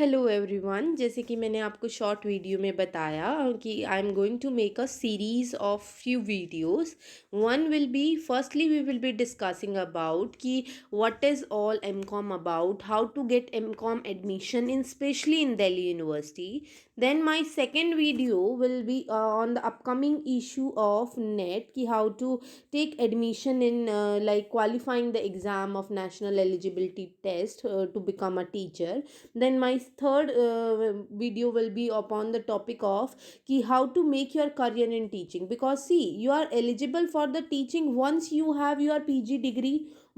Hello everyone, जैसे कि मैंने आपको शॉर्ट वीडियो में बताया कि I am going to make a series of few videos. One will be firstly we will be discussing about कि what is all M com about, how to get M com admission in specially in Delhi university. Then my second video will be on the upcoming issue of NET, ki how to take admission in like qualifying the exam of national eligibility test to become a teacher. Then my third video will be upon the topic of ki how to make your career in teaching, because see, you are eligible for the teaching once you have your PG degree,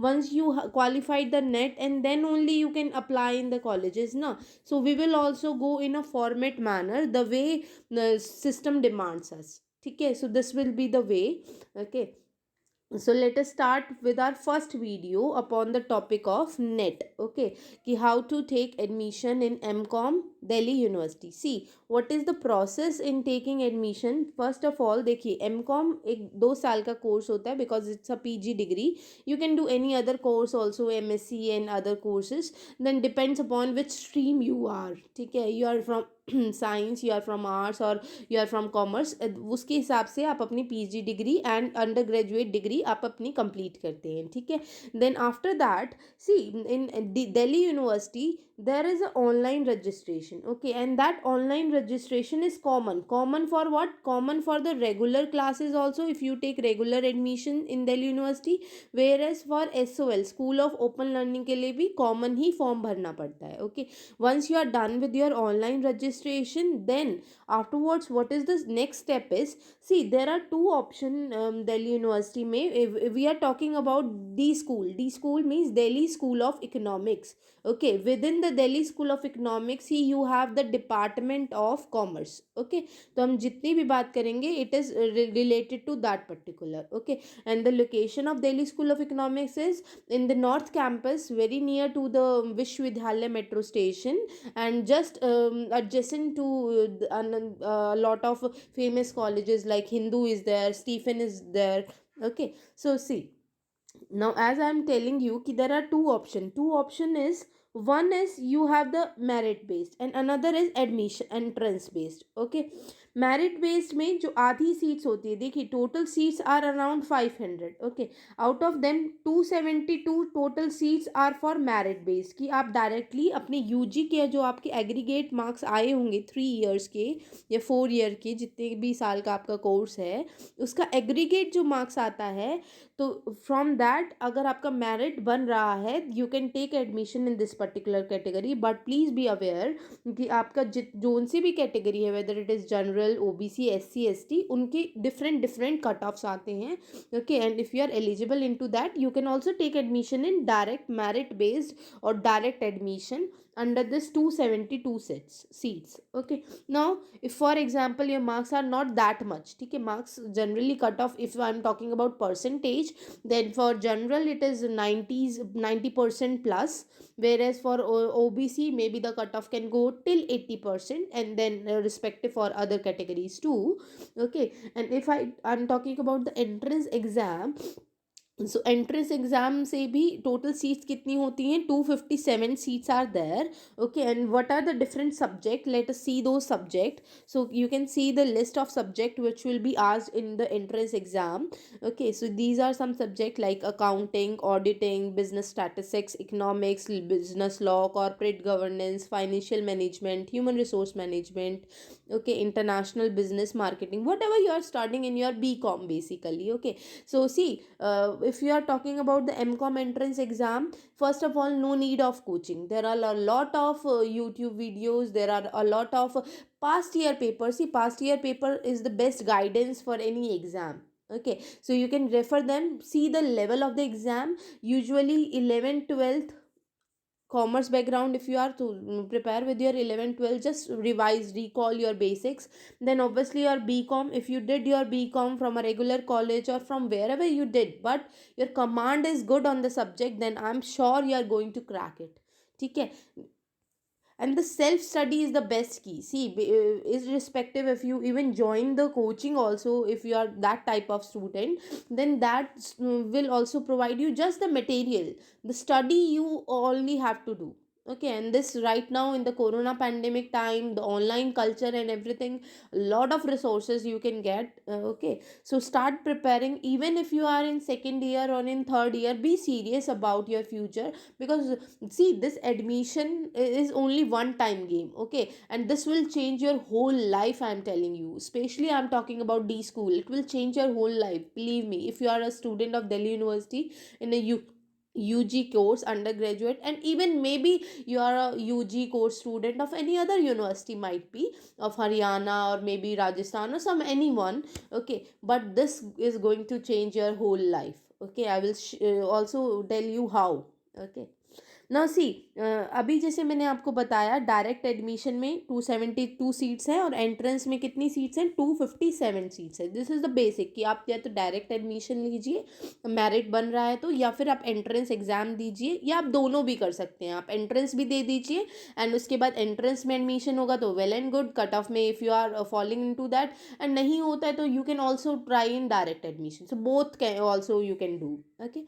once you qualified the NET, and then only you can apply in the colleges na. So we will also go in a format manner the way the system demands us. Okay, so this will be the way. Okay, so let us start with our first video upon the topic of NET. Okay, ki how to take admission in MCOM Delhi University. See, what is the process in taking admission? First of all, देखिए MCOM एक 2 साल का course होता है, because it's a PG degree. You can do any other course also, MSc and other courses. Then depends upon which stream you are. ठीक है, you are from science, you are from arts और you are from commerce, उसके हिसाब से आप अपनी PG degree and undergraduate degree आप अपनी कंप्लीट करते हैं. ठीक है, then after that see in Delhi University there is a online registration. Okay, and that online registration is common for what? Common for the regular classes also, if you take regular admission in Delhi University. Whereas for SOL, School of Open Learning के लिए भी common ही form भरना पड़ता है. Okay, once you are done with your online registration, then afterwards what is the next step is, see, there are two option Delhi University में. If we are talking about D school means Delhi School of Economics. Okay, within the Delhi School of Economics he you have the Department of Commerce. Okay, तो हम जितनी भी बात करेंगे it is related to that particular. Okay, and the location of Delhi School of Economics is in the North Campus, very near to the Vishwavidyalaya metro station, and just adjacent to a lot of famous colleges like Hindu is there, Stephen is there. Okay, so see, now as I am telling you ki there are two option is, one is you have the merit based and another is admission entrance based. Okay, merit based में जो आधी seats होती है, देखिए total seats are around 500. Okay, out of them 272 total seats are for merit based, कि आप directly अपने UG के जो आपके एग्रीगेट मार्क्स आए होंगे 3 ईयर्स के या 4 ईयर के, जितने भी साल का आपका कोर्स है, उसका एग्रीगेट जो मार्क्स आता है, तो फ्रॉम दैट अगर आपका मेरिट बन रहा है, you can take admission in this particular category. But please be aware कि आपका जोन सी भी कैटेगरी है, whether it is general, OBC, SC, ST, उनके डिफरेंट कट ऑफ्स आते हैं. Okay, and if you are eligible in to that, you can also take admission in direct merit based और direct admission under this 272 seats. Okay, now if for example your marks are not that much, ठीक है, marks generally cut off, if I am talking about percentage, then for general it is 90% plus, whereas for OBC maybe the cutoff can go till 80%, and then respective for other categories too. Okay, and if I'm talking about the entrance exam, so entrance exam से भी total seats कितनी होती हैं? 257 seats are there. Okay, and what are the different subject? Let us see दो subject. So you can see the list of subject which will be asked in the entrance exam. Okay, so these are some subject like accounting, auditing, business statistics, economics, business law, corporate governance, financial management, human resource management. Okay, international business marketing, whatever you are starting in your BCom basically. Okay, so see, if you are talking about the MCOM entrance exam, first of all, no need of coaching. There are a lot of YouTube videos, there are a lot of past year papers. See, past year paper is the best guidance for any exam. Okay, so you can refer them, see the level of the exam. Usually 11th 12th commerce background, if you are to prepare with your 11 12, just revise, recall your basics. Then obviously your BCom, if you did your BCom from a regular college or from wherever you did, but your command is good on the subject, then I'm sure you are going to crack it. ठीक है, and the self study is the best key. See, irrespective if you even join the coaching also, if you are that type of student, then that will also provide you just the material. The study you only have to do. Okay, and this right now in the corona pandemic time, the online culture and everything, a lot of resources you can get. Okay, so start preparing. Even if you are in second year or in third year, be serious about your future, because see, this admission is only one time game. Okay, and this will change your whole life, I'm telling you. Especially I'm talking about D school, it will change your whole life, believe me. If you are a student of Delhi University in a UG course, undergraduate, and even maybe you are a UG course student of any other university, might be of Haryana or maybe Rajasthan or some anyone. Okay, but this is going to change your whole life. Okay, I will also tell you how. Okay, ना सी अभी जैसे मैंने आपको बताया, direct admission में 272 seats हैं और entrance में कितनी सीट्स हैं, 257 सीट्स है। दिस इज़ द बेसिक कि आप या तो डायरेक्ट एडमिशन लीजिए, मेरिट बन रहा है तो, या फिर आप एंट्रेंस एग्ज़ाम दीजिए, या आप दोनों भी कर सकते हैं। आप एंट्रेंस भी दे दीजिए एंड उसके बाद एंट्रेंस में एडमिशन होगा तो well and good, cut off में if you are following in to that, and नहीं होता है तो you can also try in direct admission. So both can also you can do. Okay,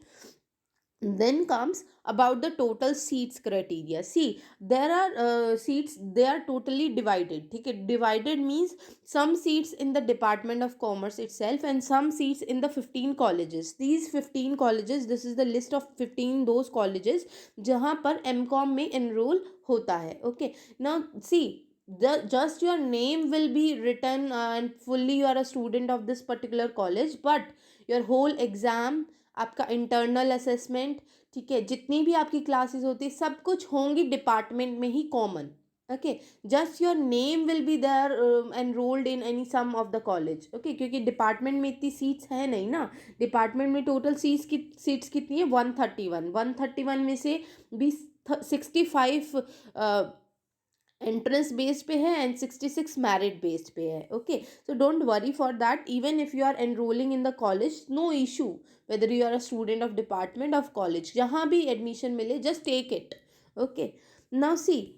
then comes about the total seats criteria. See, there are seats, they are totally divided. Okay, divided means some seats in the Department of Commerce itself and some seats in the 15 colleges. These 15 colleges, this is the list of 15 those colleges जहाँ पर MCOM में enroll होता है. Okay, now see, just your name will be written and fully you are a student of this particular college, but your whole exam, आपका internal assessment, ठीक है, जितनी भी आपकी क्लासेस होती सब कुछ होंगी डिपार्टमेंट में ही कॉमन। Okay, just your name will be there enrolled in any some of the college. Okay, क्योंकि डिपार्टमेंट में इतनी सीट्स हैं नहीं ना। डिपार्टमेंट में टोटल सीट्स कितनी है, 131। 131 में से भी 65 एंट्रेंस बेस्ड पे है एंड 66 मेरिट बेस्ड पे है। Okay, so don't worry for that. Even if you are enrolling in the college, no issue, whether you are a student of department of college, जहाँ भी एडमिशन मिले just take it. Okay, now see,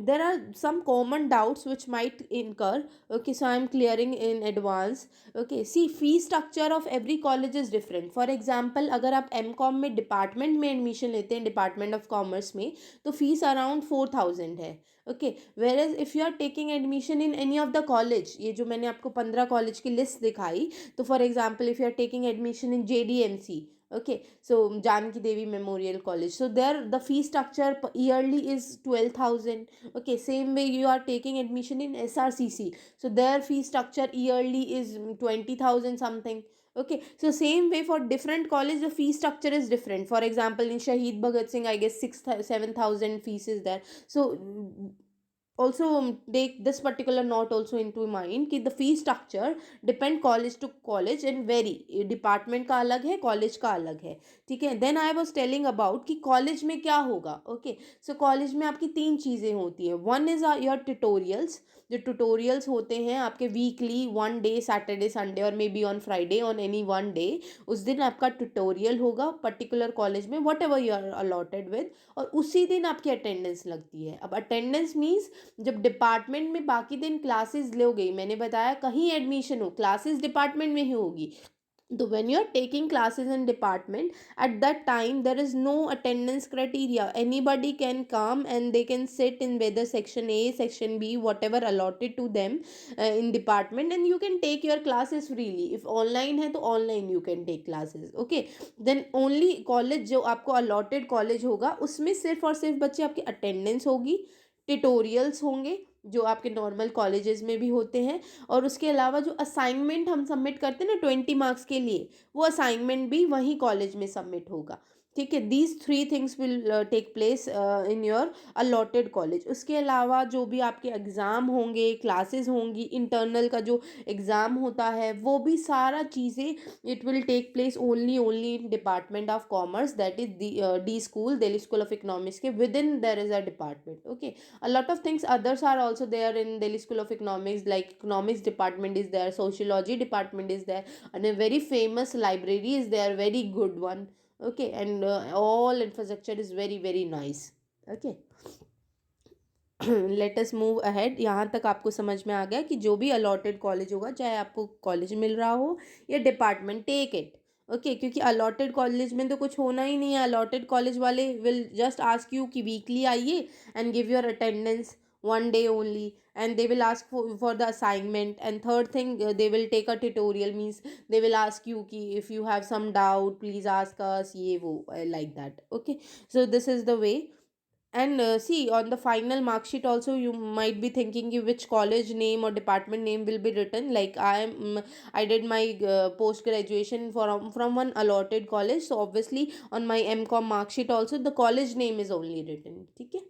there are some common doubts which might incur. Okay, so I am clearing in advance. Okay, see, fee structure of every college is different. For example, अगर आप MCOM में department में admission लेते हैं, department of commerce में, तो fees around 4000 है। Okay, where as if you are taking admission in any of the college, ये जो मैंने आपको 15 कॉलेज की लिस्ट दिखाई, तो for example if you are taking admission in JDMC, okay, so Janki Devi Memorial College, so there the fee structure yearly is 12,000. Okay, same way you are taking admission in SRCC, so their fee structure yearly is 20,000 something. Okay, so same way for different college the fee structure is different. For example, in Shahid Bhagat Singh, I guess 7,000 fees is there. So also take this particular note also into mind कि the fee structure depend college to college and vary. Department का अलग है, college का अलग है, ठीक है। Then I was telling about कि कॉलेज में क्या होगा। ओके, सो कॉलेज में आपकी तीन चीज़ें होती हैं। वन इज़ योर ट्यूटोरियल्स, जो ट्यूटोरियल्स होते हैं आपके weekly, one day, Saturday Sunday और maybe on Friday, on any one day, उस दिन आपका ट्यूटोरियल होगा पर्टिकुलर कॉलेज में, whatever you are allotted with, और उसी दिन आपकी अटेंडेंस लगती है। अब अटेंडेंस मीन्स जब डिपार्टमेंट में बाकी दिन क्लासेस लोगे, मैंने बताया कहीं एडमिशन हो, क्लासेस डिपार्टमेंट में ही होगी, तो when you are taking classes in department, at that time there is no attendance criteria. Anybody can come and they can sit in whether section A, section B, whatever allotted to them in department, and you can take your classes freely. If online है तो online you can take classes. Okay, then only college जो आपको allotted college होगा उसमें सिर्फ और सिर्फ बच्चे आपकी attendance होगी, ट्यूटोरियल्स होंगे जो आपके नॉर्मल कॉलेजेस में भी होते हैं, और उसके अलावा जो असाइनमेंट हम सबमिट करते हैं ना 20 मार्क्स के लिए, वो असाइनमेंट भी वहीं कॉलेज में सबमिट होगा। ठीक है, these three things will take place in your allotted college. उसके अलावा जो भी आपके एग्ज़ाम होंगे, क्लासेस होंगी, इंटरनल का जो एग्ज़ाम होता है, वो भी सारा चीज़ें it will take place only in department of commerce, that is D school, Delhi school of economics के within there is a department. Okay, a lot of things others are also there in Delhi School of Economics, like economics department is there, sociology department is there, and a very famous library is there, very good one. Okay, and all infrastructure is very very nice. Okay, let us move ahead. यहाँ तक आपको समझ में आ गया कि जो भी allotted college होगा, चाहे आपको कॉलेज मिल रहा हो या डिपार्टमेंट, टेक इट। ओके, क्योंकि अलॉटेड कॉलेज में तो कुछ होना ही नहीं है। अलॉटेड कॉलेज वाले विल जस्ट आस्क यू कि वीकली आइए and give your attendance, one day only, and they will ask for the assignment. And third thing, they will take a tutorial, means they will ask you ki if you have some doubt please ask us, ye wo, like that. Okay, so this is the way. And see, on the final mark sheet also you might be thinking ki which college name or department name will be written. Like I did my post graduation from one allotted college, so obviously on my mcom mark sheet also the college name is only written. ठीक है,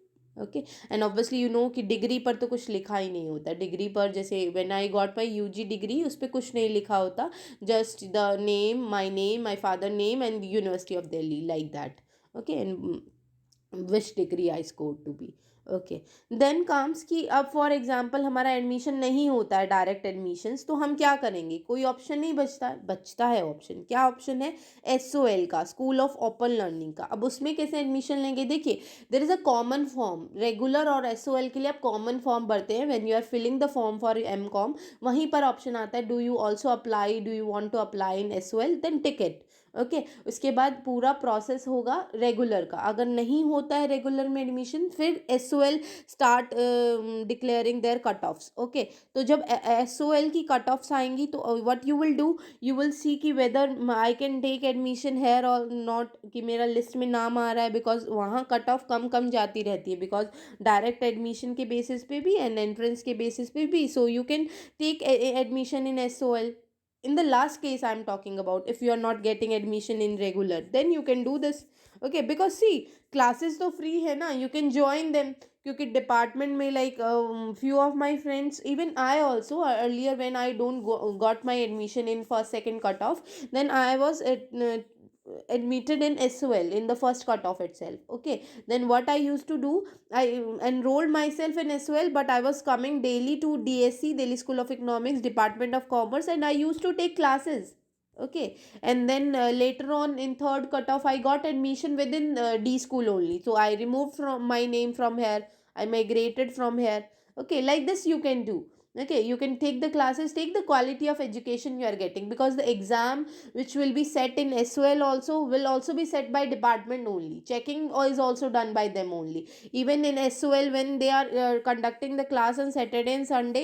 okay. And obviously you know कि degree पर तो कुछ लिखा ही नहीं होता. Degree पर जैसे when I got my UG degree उस पर कुछ नहीं लिखा होता. Just the name, my father name and university of Delhi, like that. Okay, and which degree I score to be. Okay, then comes कि अब फॉर एग्जाम्पल हमारा एडमिशन नहीं होता है, डायरेक्ट एडमिशन्स, तो हम क्या करेंगे? कोई ऑप्शन नहीं बचता है. बचता है ऑप्शन. क्या ऑप्शन है? SOL का, स्कूल ऑफ ओपन लर्निंग का. अब उसमें कैसे एडमिशन लेंगे? देखिए, there is a common form. Regular और SOL के लिए आप कॉमन फॉर्म भरते हैं when you are filling the form for MCOM. वहीं पर ऑप्शन आता है, do you also apply, do you want to apply in SOL, then tick it. Okay, उसके बाद पूरा प्रोसेस होगा रेगुलर का. अगर नहीं होता है रेगुलर में एडमिशन, फिर SOL start declaring their cut offs. Okay, तो जब SOL की कट ऑफ्स आएंगी तो what you will do, you will see कि whether I can take admission here और नॉट, कि मेरा लिस्ट में नाम आ रहा है. बिकॉज वहाँ कट ऑफ कम कम जाती रहती है, बिकॉज डायरेक्ट एडमिशन के बेसिस पे भी एंड एंट्रेंस के बेसिस पे भी. So you can take admission in SOL. In the last case I'm talking about, if you are not getting admission in regular, then you can do this. Okay, because see, classes तो free है ना, you can join them. क्योंकि department में like few of my friends, even I also earlier when I don't got my admission in first second cut off, then I was admitted in SOL in the first cut off itself. Okay, then what I used to do, I enrolled myself in SOL, but I was coming daily to DSC, Delhi School of Economics, Department of Commerce, and I used to take classes. Okay, and then later on in third cutoff, I got admission within D school only. So I removed from my name from here. I migrated from here. Okay, like this you can do. Okay, you can take the classes, take the quality of education you are getting, because the exam which will be set in SOL also will also be set by department only. Checking is also done by them only. Even in SOL, when they are conducting the class on Saturday and Sunday,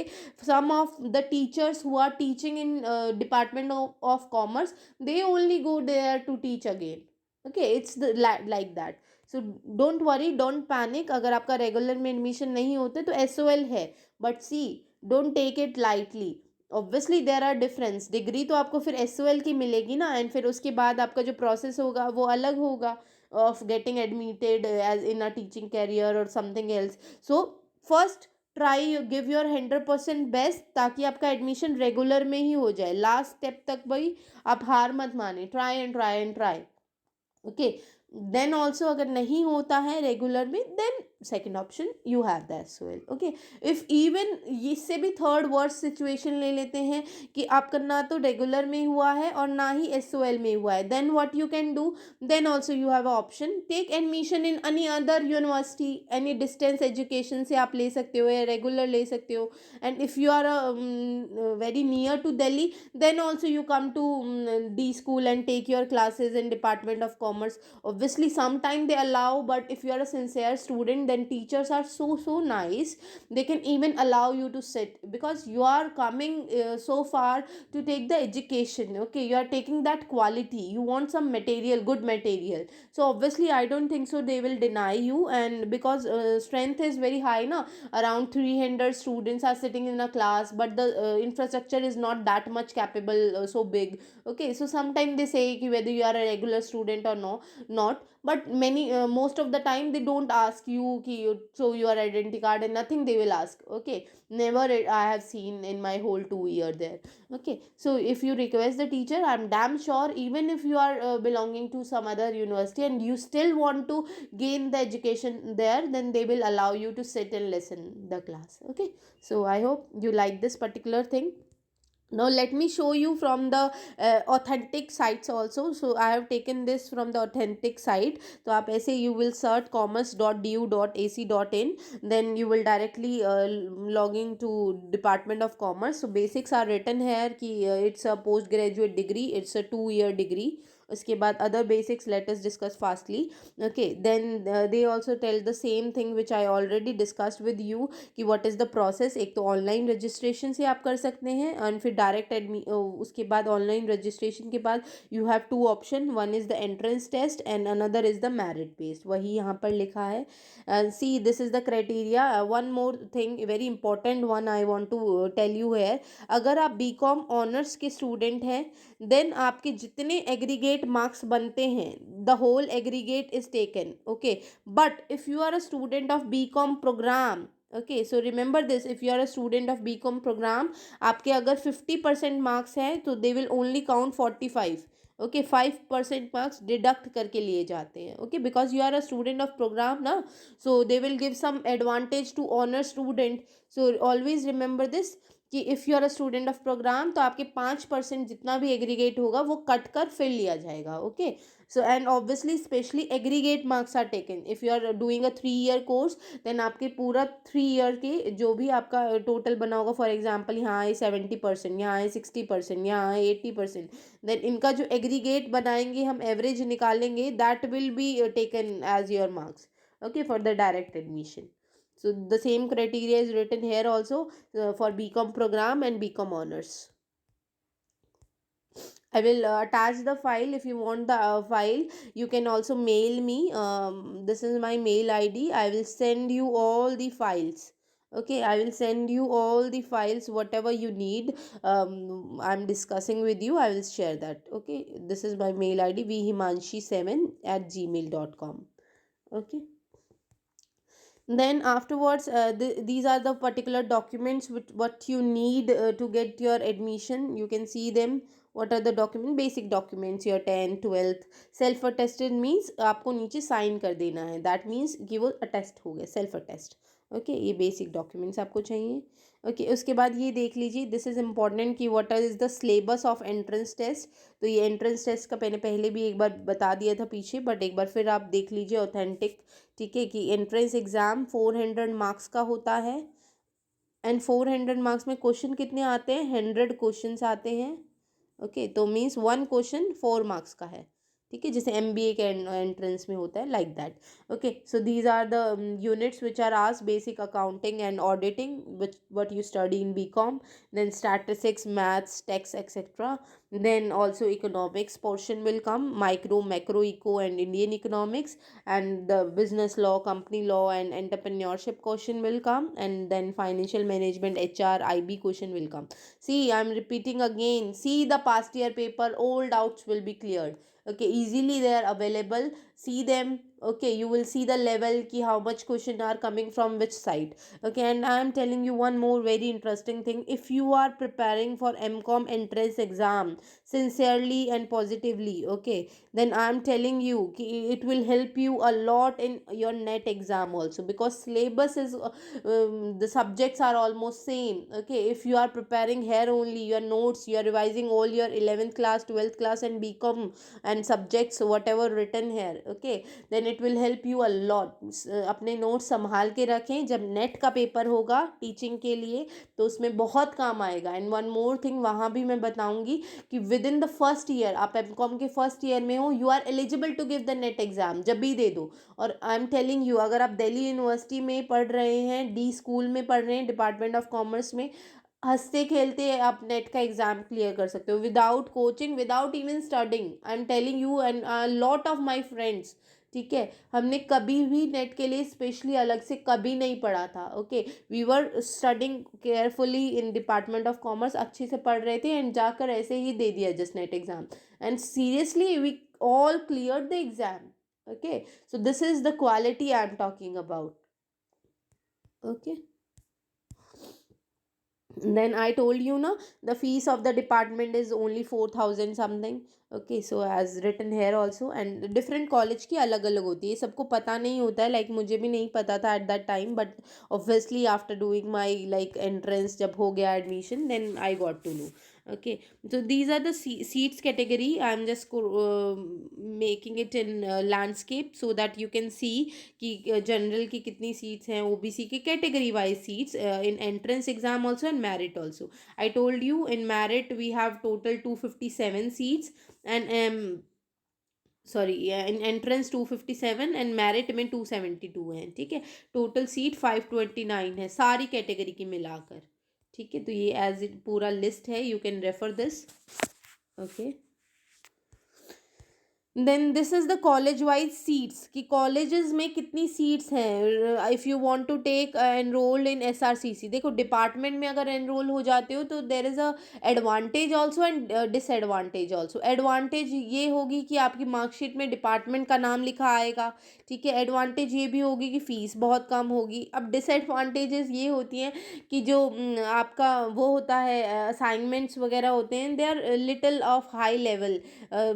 some of the teachers who are teaching in Department of Commerce, they only go there to teach again. Okay, it's like that. So don't worry, don't panic. अगर आपका regular में admission नहीं होते तो SOL है, but see, don't take it lightly. Obviously there are difference. Degree तो आपको फिर SOL की मिलेगी ना, एंड फिर उसके बाद आपका जो प्रोसेस होगा वो अलग होगा of getting admitted as in a teaching career और something else. So first try, give your 100% best, ताकि आपका एडमिशन रेगुलर में ही हो जाए. लास्ट स्टेप तक भाई आप हार मत माने, try and try and try. Okay, then also अगर नहीं होता है रेगुलर में, then second option you have the SOL. Okay, if even इससे भी थर्ड वर्स्ट सिचुएशन ले लेते हैं कि आपका ना तो रेगुलर में हुआ है और ना ही SOL में हुआ है, then what you can do, then also you have a option, take admission in any other university. Any distance education से आप ले सकते हो या रेगुलर ले सकते हो. And if you are very near to Delhi, then also you come to D school and take your classes in Department of Commerce. Obviously sometime they allow, but if you are a sincere student, then teachers are so nice, they can even allow you to sit, because you are coming so far to take the education. Okay, you are taking that quality, you want some material, good material. So obviously I don't think so they will deny you. And because strength is very high na, around 300 students are sitting in a class, but the infrastructure is not that much capable, so big. Okay, so sometimes they say ki whether you are a regular student or no, not. But many most of the time they don't ask you ki so your identity card and nothing they will ask. Okay, never I have seen in my whole 2 year there. Okay, so if you request the teacher, I'm damn sure, even if you are belonging to some other university and you still want to gain the education there, then they will allow you to sit and listen the class. Okay, so I hope you like this particular thing. Now let me show you from the authentic sites also. So I have taken this from the authentic site. तो आप ऐसे you will search commerce.du.ac.in, then you will directly logging to Department of Commerce. So basics are written here कि it's a postgraduate degree, it's a 2 year degree. उसके बाद other basics let us discuss fastly. Okay, then they also tell the same thing which I already discussed with you कि what is the process. एक तो online registration से आप कर सकते हैं, एंड फिर डायरेक्ट उसके बाद ऑनलाइन रजिस्ट्रेशन के बाद you have two option, one is the entrance test and another is the merit based. वही यहाँ पर लिखा है. See this is the criteria. One more thing very important one I want to tell you here. अगर आप BCom honours के student हैं, then आपके जितने एग्रीगेट मार्क्स बनते हैं, the whole aggregate is taken. Okay, but if you are a student of BCom program, okay, so remember this, if you are a student of BCom program, आपके अगर 50% marks हैं तो they will only count 45. Okay, 5% marks deduct करके लिए जाते हैं. Okay, because you are a student of program ना, so they will give some advantage to honour student. So always remember this कि if you are a student of program, तो आपके 5% जितना भी एग्रीगेट होगा वो कट कर फिर लिया जाएगा. Okay, so and obviously especially aggregate marks are taken if you are doing a 3 year course. then आपके पूरा 3 year के जो भी आपका टोटल बना होगा, फॉर एग्जांपल यहाँ आए 70%, यहाँ आए 60%, यहाँ आए 80%, देन इनका जो एग्रीगेट बनाएंगे हम, एवरेज निकालेंगे, that will be taken as your marks. Okay, for the direct admission. So the same criteria is written here also for BCom program and BCom honors. I will attach the file. If you want the file, you can also mail me. This is my mail ID. I will send you all the files. Okay, I will send you all the files, whatever you need. I'm discussing with you. I will share that. Okay, this is my mail ID, vhimanshi7@gmail.com. Okay. Then afterwards, these are the particular documents which what you need to get your admission. You can see them. What are the document? Basic documents, your 10th 12th. Self attested means आपको नीचे sign कर देना है, that means कि वो attest हो गया, self attest. Okay, ये बेसिक डॉक्यूमेंट्स आपको चाहिए. ओके, उसके बाद ये देख लीजिए, दिस इज़ इम्पॉर्टेंट कि what is the syllabus of entrance test. तो ये एंट्रेंस टेस्ट का मैंने पहले भी एक बार बता दिया था पीछे, बट एक बार फिर आप देख लीजिए ऑथेंटिक. ठीक है, कि एंट्रेंस एग्ज़ाम 400 मार्क्स का होता है, एंड 400 मार्क्स में क्वेश्चन कितने आते हैं, 100 क्वेश्चन आते हैं. ओके, तो मीन्स वन क्वेश्चन 4 मार्क्स का है. ठीक है, जैसे MBA के एंट्रेंस में होता है, like that. Okay, so these are the units which are asked. Basic accounting and auditing which what you study in BCom, then statistics, maths, tax, etc. Then also economics portion will come, micro, macro, eco and Indian economics, and the business law, company law and entrepreneurship question will come, and then financial management, HR, IB question will come. See, I'm repeating again, see the past year paper, all doubts will be cleared. Okay, easily they are available, see them. Okay, you will see the level ki how much question are coming from which side. Okay, and I am telling you one more very interesting thing. If you are preparing for MCom entrance exam sincerely and positively, okay, then I am telling you ki it will help you a lot in your net exam also, because syllabus is the subjects are almost same. Okay, if you are preparing here only your notes, you are revising all your 11th class, 12th class and BCom and subjects whatever written here. Okay, then it will help you a lot. अपने notes संभाल के रखें, जब net का paper होगा teaching के लिए तो उसमें बहुत काम आएगा. एंड वन मोर थिंग, वहाँ भी मैं बताऊँगी कि with in the first year, आप MCom के फर्स्ट ईयर में हो, you are eligible to give the NET exam, जब भी दे दो. और आई एम टेलिंग यू, अगर आप दिल्ली यूनिवर्सिटी में पढ़ रहे हैं, डी स्कूल में पढ़ रहे हैं, डिपार्टमेंट ऑफ कॉमर्स में, हंसते खेलते आप नेट का एग्ज़ाम क्लियर कर सकते हो, without coaching, without even studying. I am telling you and lot of my friends. ठीक है, हमने कभी भी नेट के लिए स्पेशली अलग से कभी नहीं पढ़ा था. Okay, we were studying carefully in department of commerce, अच्छे से पढ़ रहे थे एंड जाकर ऐसे ही दे दिया just NET exam, and seriously we all cleared the exam. Okay, so this is the quality I am talking about. Okay, then I told you na, the fees of the department is only 4,000 something. Okay, so as written here also, and different college की अलग अलग होती है, सबको पता नहीं होता है, like मुझे भी नहीं पता था at that time, but obviously after doing my like entrance, जब हो गया admission, then I got to know. Okay, so these are the seats category. I'm just making it in landscape so that you can see कि general की कितनी seats हैं, OBC की category wise seats in entrance exam also and merit also. I told you in merit we have total 257 seats and sorry in entrance 257 and merit में 272 हैं. ठीक है, total seat 529 है सारी कैटेगरी की मिलाकर. ठीक है, तो ये एज इट पूरा लिस्ट है, you can refer this. Okay, then this is the college wise seats कि कॉलेजेस में कितनी सीट्स हैं. If you want to take enrolled in SRCC, देखो डिपार्टमेंट में अगर एनरोल हो जाते हो तो there is a advantage also and disadvantage also. Advantage ये होगी कि आपकी मार्कशीट में डिपार्टमेंट का नाम लिखा आएगा. ठीक है, एडवांटेज ये भी होगी कि फ़ीस बहुत कम होगी. अब डिसएडवांटेजेस ये होती हैं कि जो आपका वो होता है असाइनमेंट्स वगैरह होते हैं, they are little of high level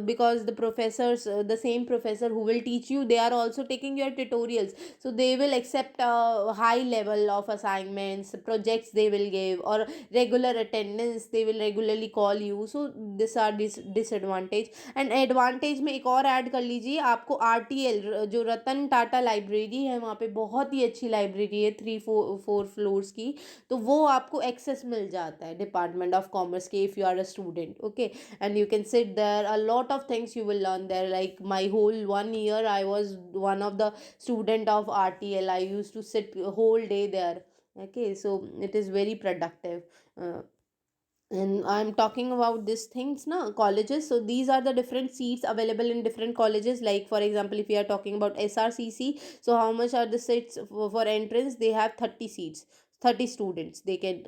because the professors the same professor who will teach you, they are also taking your tutorials, so they will accept a high level of assignments, projects they will give, or regular attendance, they will regularly call you. So this are disadvantage. and advantage में एक और add कर लीजिए, आपको RTL जो Ratan Tata library है वहाँ पे बहुत ही अच्छी लाइब्रेरी है 3-4 फ्लोर्स की, तो वो आपको एक्सेस मिल जाता है डिपार्टमेंट ऑफ कॉमर्स के if you are a student. Okay, and you can sit there, a lot of things you will learn there. Like my whole 1 year I was one of the student of RTL. I used to sit whole day there. Okay, so it is very productive. And I'm talking about these things now, colleges. So these are the different seats available in different colleges. Like for example, if we are talking about SRCC, so how much are the seats for entrance? They have 30 seats, 30 students they can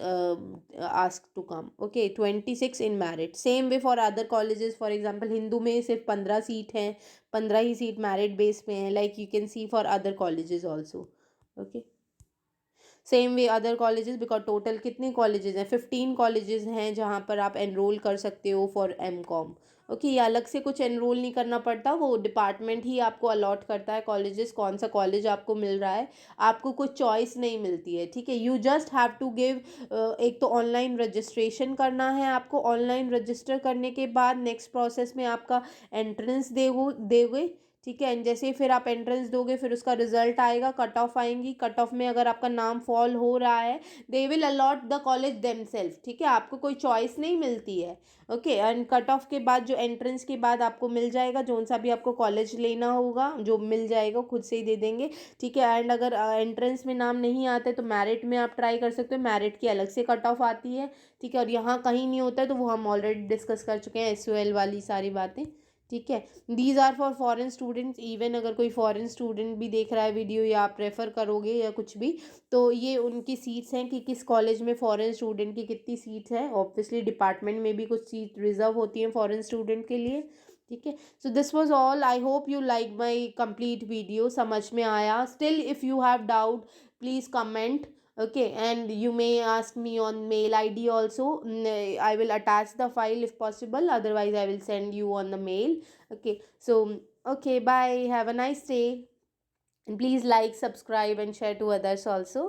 ask to come. Okay, 26 in merit. Same way for other colleges. For example, Hindu में सिर्फ 15 seat हैं, 15 ही seat merit base पे हैं. Like you can see for other colleges also. Okay, same way other colleges, because total कितने colleges हैं, 15 colleges हैं जहाँ पर आप एनरोल कर सकते हो फॉर M.Com. ओके, ये अलग से कुछ एनरोल नहीं करना पड़ता, वो डिपार्टमेंट ही आपको अलॉट करता है कॉलेजेस, कौन सा कॉलेज आपको मिल रहा है. आपको कुछ चॉइस नहीं मिलती है. ठीक है, you just have to give, एक तो ऑनलाइन रजिस्ट्रेशन करना है आपको. ऑनलाइन रजिस्टर करने के बाद नेक्स्ट प्रोसेस में आपका एंट्रेंस दोगे. ठीक है, एंड जैसे फिर आप एंट्रेंस दोगे फिर उसका रिजल्ट आएगा, कट ऑफ आएंगी. कट ऑफ में अगर आपका नाम फॉल हो रहा है, they will allot the college themselves. ठीक है, आपको कोई चॉइस नहीं मिलती है. ओके, एंड कट ऑफ के बाद जो एंट्रेंस के बाद आपको मिल जाएगा, जोन सा भी आपको कॉलेज लेना होगा जो मिल जाएगा, खुद से ही दे देंगे. ठीक है, एंड अगर एंट्रेंस में नाम नहीं आता है तो मैरिट में आप ट्राई कर सकते हो. मैरिट की अलग से कट ऑफ आती है. ठीक है, और यहाँ कहीं नहीं होता है तो वो हम ऑलरेडी डिस्कस कर चुके हैं, SOL वाली सारी बातें. ठीक है, these are for foreign students. Even अगर कोई फॉरेन स्टूडेंट भी देख रहा है वीडियो या आप रेफ़र करोगे या कुछ भी, तो ये उनकी सीट्स हैं कि किस कॉलेज में फॉरेन स्टूडेंट की कितनी सीट्स हैं. ऑब्वियसली डिपार्टमेंट में भी कुछ सीट रिजर्व होती हैं फॉरेन स्टूडेंट के लिए. ठीक है, so this was all. I hope you like my complete video. समझ में आया? Still if you have doubt please comment. Okay, and you may ask me on mail ID also. I will attach the file if possible, otherwise I will send you on the mail. Okay, so okay, bye, have a nice day, and please like, subscribe and share to others also.